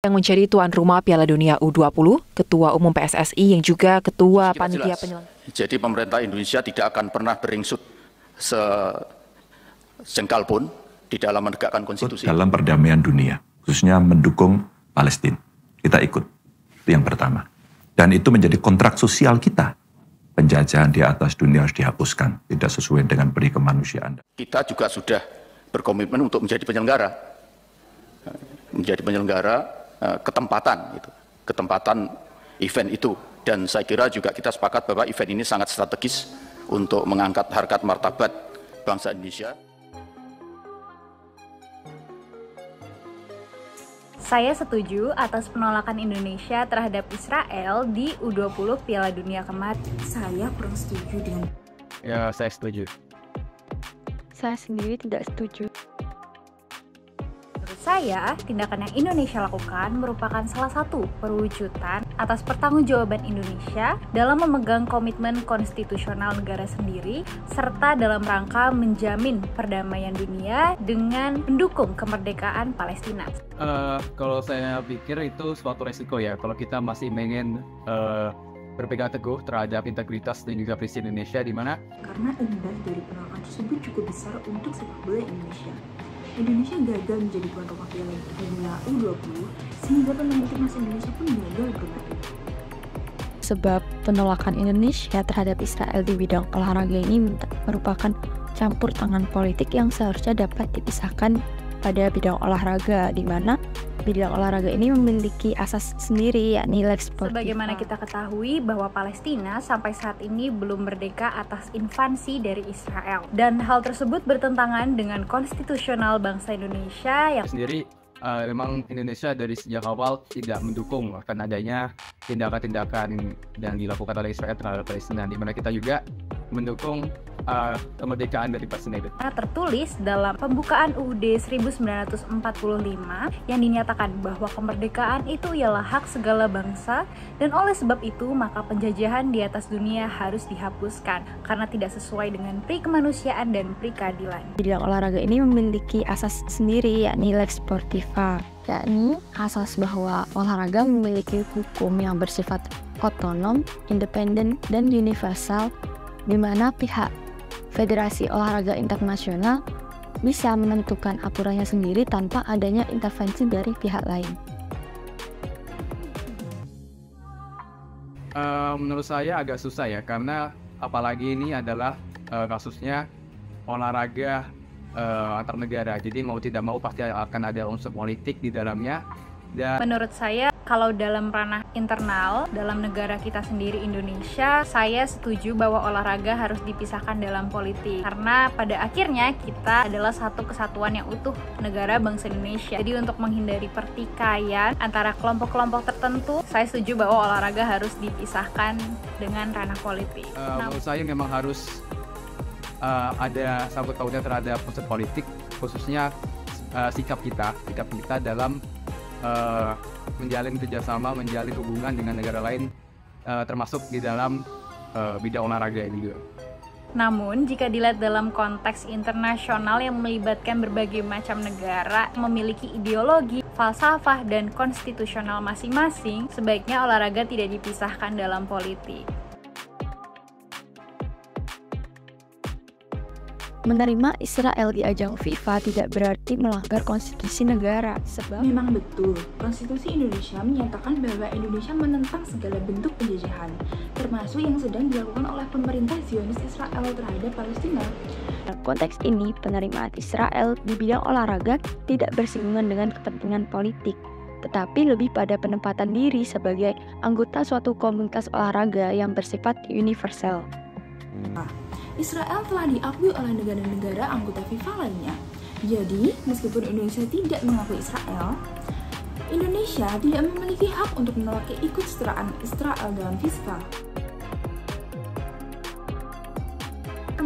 yang menjadi tuan rumah Piala Dunia U20, Ketua Umum PSSI yang juga Ketua Panitia Penyelenggara. Jadi pemerintah Indonesia tidak akan pernah beringsut sejengkal pun di dalam menegakkan konstitusi. Dalam perdamaian dunia, khususnya mendukung Palestina. Kita ikut, itu yang pertama. Dan itu menjadi kontrak sosial kita. Penjajahan di atas dunia harus dihapuskan, tidak sesuai dengan peri kemanusiaan. Kita juga sudah berkomitmen untuk menjadi penyelenggara. Ketempatan event itu, dan saya kira juga kita sepakat bahwa event ini sangat strategis untuk mengangkat harkat martabat bangsa Indonesia. Saya setuju atas penolakan Indonesia terhadap Israel di U20 Piala Dunia kemarin. Saya kurang setuju dengan. Ya, saya setuju. Saya sendiri tidak setuju. Menurut saya, tindakan yang Indonesia lakukan merupakan salah satu perwujudan atas pertanggungjawaban Indonesia dalam memegang komitmen konstitusional negara sendiri, serta dalam rangka menjamin perdamaian dunia dengan mendukung kemerdekaan Palestina. Kalau saya pikir itu suatu resiko ya, kalau kita masih ingin berpegang teguh terhadap integritas dan juga prinsip Indonesia, di mana Karena imbas dari penolakan tersebut cukup besar untuk sepak bola Indonesia. Indonesia gagal menjadi tuan rumah Piala Dunia U20, sehingga pemain timnas Indonesia pun gagal bermain. Sebab penolakan Indonesia terhadap Israel di bidang olahraga ini merupakan campur tangan politik yang seharusnya dapat dipisahkan pada bidang olahraga, di mana bidang olahraga ini memiliki asas sendiri, yakni Lex Sportiva. Sebagaimana kita ketahui bahwa Palestina sampai saat ini belum merdeka atas invasi dari Israel, dan hal tersebut bertentangan dengan konstitusional bangsa Indonesia yang sendiri memang Indonesia dari sejak awal tidak mendukung akan adanya tindakan-tindakan yang dilakukan oleh Israel terhadap Palestina, di mana kita juga mendukung kemerdekaan dari Palestina itu. Tertulis dalam pembukaan UUD 1945 yang dinyatakan bahwa kemerdekaan itu ialah hak segala bangsa, dan oleh sebab itu maka penjajahan di atas dunia harus dihapuskan karena tidak sesuai dengan pri kemanusiaan dan pri keadilan. Bidang olahraga ini memiliki asas sendiri, yakni Lex Sportiva, yakni asas bahwa olahraga memiliki hukum yang bersifat otonom, independen, dan universal, di mana pihak Federasi Olahraga Internasional bisa menentukan aturannya sendiri tanpa adanya intervensi dari pihak lain. Menurut saya agak susah ya, karena apalagi ini adalah kasusnya olahraga antar negara, jadi mau tidak mau pasti akan ada unsur politik di dalamnya. Dan menurut saya, kalau dalam ranah internal, dalam negara kita sendiri Indonesia, saya setuju bahwa olahraga harus dipisahkan dalam politik. Karena pada akhirnya kita adalah satu kesatuan yang utuh, negara bangsa Indonesia. Jadi untuk menghindari pertikaian antara kelompok-kelompok tertentu, saya setuju bahwa olahraga harus dipisahkan dengan ranah politik. Menurut saya memang harus ada sangkut pautnya terhadap unsur politik, khususnya sikap kita dalam menjalin kerjasama, menjalin hubungan dengan negara lain, termasuk di dalam bidang olahraga ini juga. Namun, jika dilihat dalam konteks internasional yang melibatkan berbagai macam negara, memiliki ideologi, falsafah, dan konstitusional masing-masing, sebaiknya olahraga tidak dipisahkan dalam politik. Menerima Israel di ajang FIFA tidak berarti melanggar konstitusi negara, sebab Memang betul, Konstitusi Indonesia menyatakan bahwa Indonesia menentang segala bentuk penjajahan, termasuk yang sedang dilakukan oleh pemerintah Zionis Israel terhadap Palestina. dalam konteks ini penerimaan Israel di bidang olahraga tidak bersinggungan dengan kepentingan politik, tetapi lebih pada penempatan diri sebagai anggota suatu komunitas olahraga yang bersifat universal. Israel telah diakui oleh negara-negara anggota FIFA lainnya. Jadi, meskipun Indonesia tidak mengakui Israel, Indonesia tidak memiliki hak untuk menolak keikutsertaan Israel dalam FIFA.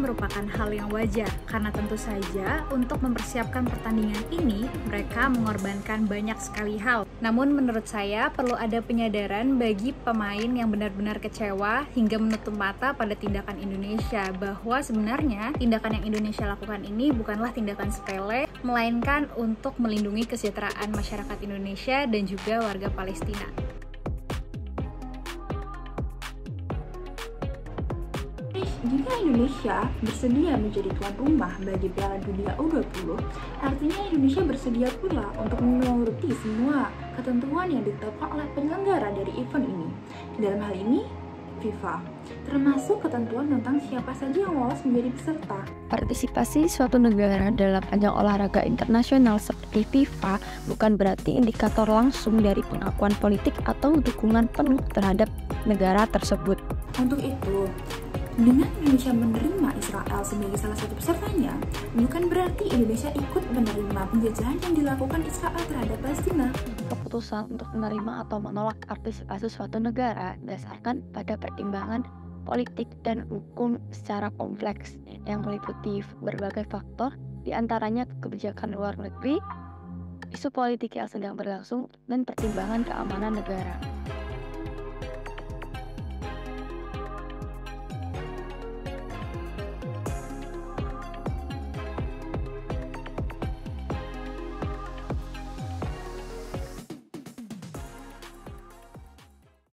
merupakan hal yang wajar, karena tentu saja untuk mempersiapkan pertandingan ini, mereka mengorbankan banyak sekali hal. Namun menurut saya perlu ada penyadaran bagi pemain yang benar-benar kecewa hingga menutup mata pada tindakan Indonesia, bahwa sebenarnya tindakan yang Indonesia lakukan ini bukanlah tindakan sepele, melainkan untuk melindungi kesejahteraan masyarakat Indonesia dan juga warga Palestina. Jika Indonesia bersedia menjadi tuan rumah bagi Piala Dunia U20, artinya Indonesia bersedia pula untuk menuruti semua ketentuan yang ditetapkan oleh penyelenggara dari event ini. Dalam hal ini, FIFA, termasuk ketentuan tentang siapa saja yang lolos menjadi peserta. Partisipasi suatu negara dalam ajang olahraga internasional seperti FIFA bukan berarti indikator langsung dari pengakuan politik atau dukungan penuh terhadap negara tersebut. Untuk itu, dengan Indonesia menerima Israel sebagai salah satu pesertanya, bukan berarti Indonesia ikut menerima penjajahan yang dilakukan Israel terhadap Palestina. Keputusan untuk menerima atau menolak partisipasi suatu negara berdasarkan pada pertimbangan politik dan hukum secara kompleks yang meliputi berbagai faktor, diantaranya kebijakan luar negeri, isu politik yang sedang berlangsung, dan pertimbangan keamanan negara.